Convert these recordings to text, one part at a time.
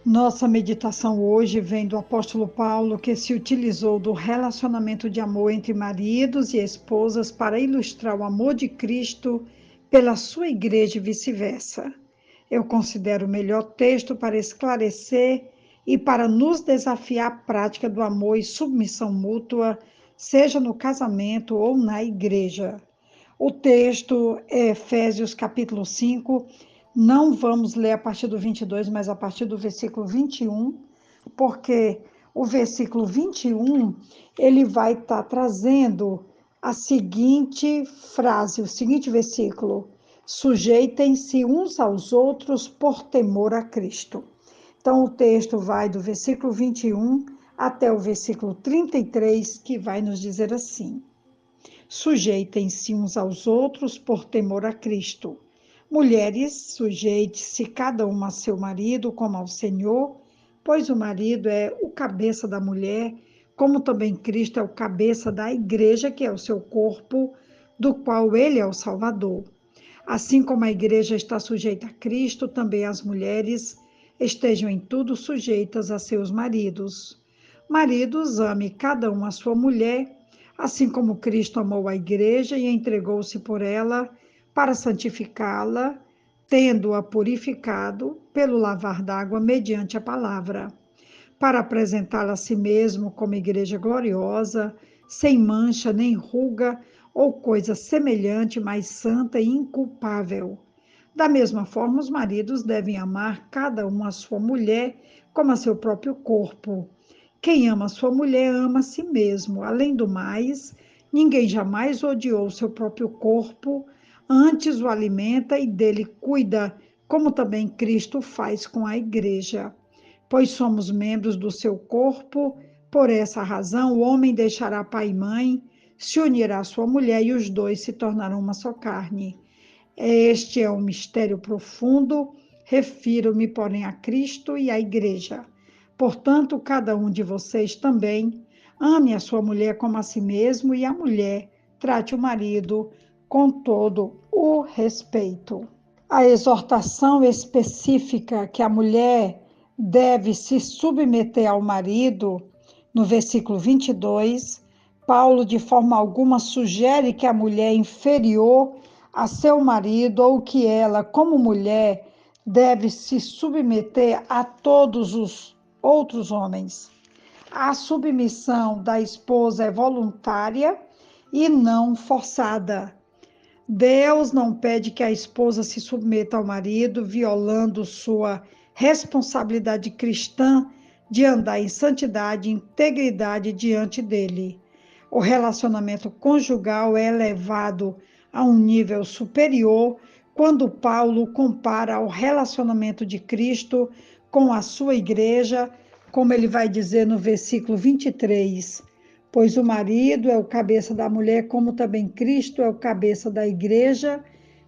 Nossa meditação hoje vem do apóstolo Paulo, que se utilizou do relacionamento de amor entre maridos e esposas para ilustrar o amor de Cristo pela sua igreja e vice-versa. Eu considero o melhor texto para esclarecer e para nos desafiar à prática do amor e submissão mútua, seja no casamento ou na igreja. O texto é Efésios capítulo 5. Não vamos ler a partir do 22, mas a partir do versículo 21, porque o versículo 21, ele vai estar trazendo a seguinte frase, o seguinte versículo: sujeitem-se uns aos outros por temor a Cristo. Então, o texto vai do versículo 21 até o versículo 33, que vai nos dizer assim: sujeitem-se uns aos outros por temor a Cristo. Mulheres, sujeite-se cada uma a seu marido como ao Senhor, pois o marido é o cabeça da mulher, como também Cristo é o cabeça da igreja, que é o seu corpo, do qual ele é o Salvador. Assim como a igreja está sujeita a Cristo, também as mulheres estejam em tudo sujeitas a seus maridos. Maridos, ame cada um a sua mulher, assim como Cristo amou a igreja e entregou-se por ela para santificá-la, tendo-a purificado pelo lavar d'água mediante a palavra, para apresentá-la a si mesmo como igreja gloriosa, sem mancha nem ruga ou coisa semelhante, mas santa e inculpável. Da mesma forma, os maridos devem amar cada um a sua mulher como a seu próprio corpo. Quem ama sua mulher ama a si mesmo. Além do mais, ninguém jamais odiou seu próprio corpo, antes o alimenta e dele cuida, como também Cristo faz com a igreja. Pois somos membros do seu corpo, por essa razão o homem deixará pai e mãe, se unirá à sua mulher e os dois se tornarão uma só carne. Este é um mistério profundo, refiro-me, porém, a Cristo e à igreja. Portanto, cada um de vocês também ame a sua mulher como a si mesmo, e a mulher trate o marido com todo o respeito. A exortação específica que a mulher deve se submeter ao marido, no versículo 22, Paulo, de forma alguma, sugere que a mulher é inferior a seu marido ou que ela, como mulher, deve se submeter a todos os outros homens. A submissão da esposa é voluntária e não forçada. Deus não pede que a esposa se submeta ao marido, violando sua responsabilidade cristã de andar em santidade e integridade diante dele. O relacionamento conjugal é elevado a um nível superior quando Paulo compara o relacionamento de Cristo com a sua igreja, como ele vai dizer no versículo 23. Pois o marido é o cabeça da mulher, como também Cristo é o cabeça da igreja,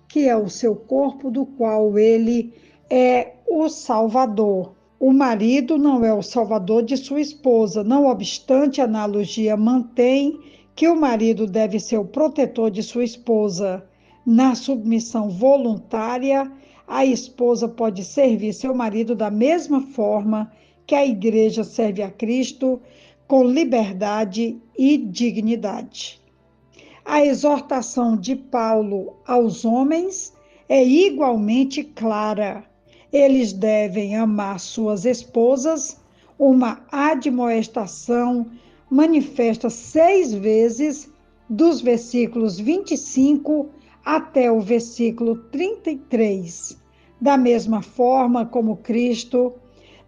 que é o seu corpo, do qual ele é o Salvador. O marido não é o salvador de sua esposa, não obstante, a analogia mantém que o marido deve ser o protetor de sua esposa. Na submissão voluntária, a esposa pode servir seu marido da mesma forma que a igreja serve a Cristo, com liberdade e dignidade. A exortação de Paulo aos homens é igualmente clara. Eles devem amar suas esposas, uma admoestação manifesta 6 vezes, dos versículos 25 até o versículo 33. Da mesma forma como Cristo,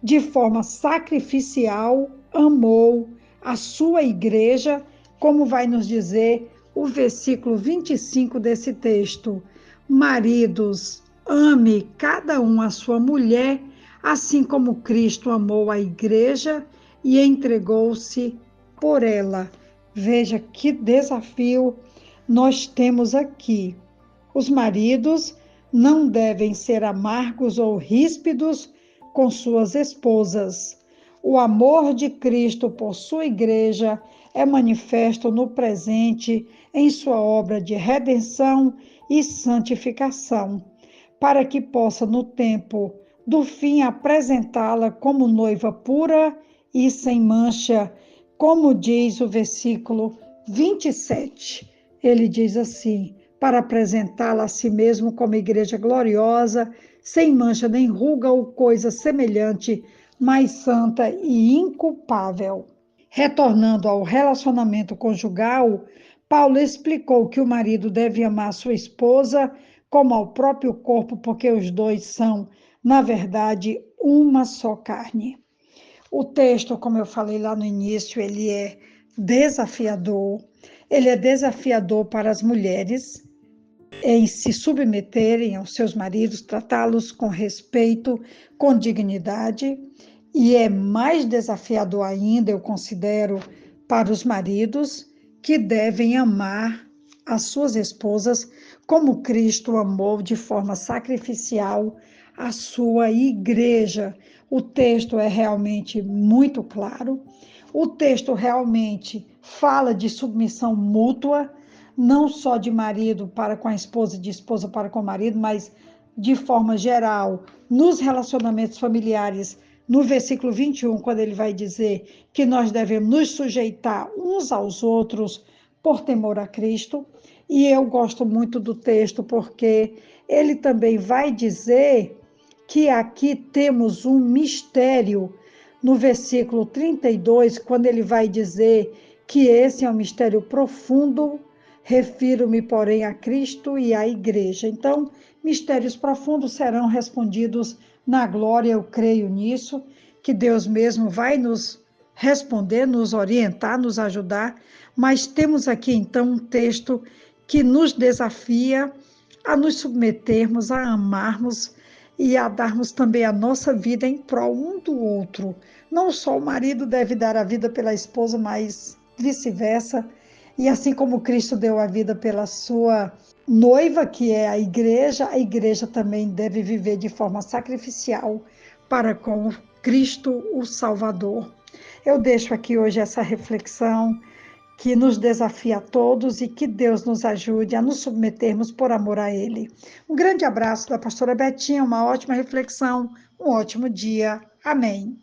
de forma sacrificial, amou a sua igreja, como vai nos dizer o versículo 25 desse texto. Maridos, ame cada um a sua mulher, assim como Cristo amou a igreja e entregou-se por ela. Veja que desafio nós temos aqui. Os maridos não devem ser amargos ou ríspidos com suas esposas. O amor de Cristo por sua igreja é manifesto no presente em sua obra de redenção e santificação, para que possa, no tempo do fim apresentá-la como noiva pura e sem mancha, como diz o versículo 27. Ele diz assim: para apresentá-la a si mesmo como igreja gloriosa, sem mancha nem ruga ou coisa semelhante, mas santa e inculpável. Retornando ao relacionamento conjugal, Paulo explicou que o marido deve amar sua esposa como ao próprio corpo, porque os dois são, na verdade, uma só carne. O texto, como eu falei lá no início, ele é desafiador para as mulheres em se submeterem aos seus maridos, tratá-los com respeito, com dignidade, e é mais desafiador ainda, eu considero, para os maridos que devem amar as suas esposas como Cristo amou de forma sacrificial a sua igreja. O texto é realmente muito claro. O texto realmente fala de submissão mútua, não só de marido para com a esposa, de esposa para com o marido, mas de forma geral, nos relacionamentos familiares, no versículo 21, quando ele vai dizer que nós devemos nos sujeitar uns aos outros por temor a Cristo. E eu gosto muito do texto porque ele também vai dizer que aqui temos um mistério no versículo 32, quando ele vai dizer que esse é um mistério profundo. Refiro-me, porém, a Cristo e à Igreja. Então, mistérios profundos serão respondidos na glória, eu creio nisso, que Deus mesmo vai nos responder, nos orientar, nos ajudar, mas temos aqui, então, um texto que nos desafia a nos submetermos, a amarmos e a darmos também a nossa vida em prol um do outro. Não só o marido deve dar a vida pela esposa, mas vice-versa. E assim como Cristo deu a vida pela sua noiva, que é a igreja também deve viver de forma sacrificial para com Cristo, o Salvador. Eu deixo aqui hoje essa reflexão que nos desafia a todos e que Deus nos ajude a nos submetermos por amor a Ele. Um grande abraço da pastora Betinha, uma ótima reflexão, um ótimo dia. Amém.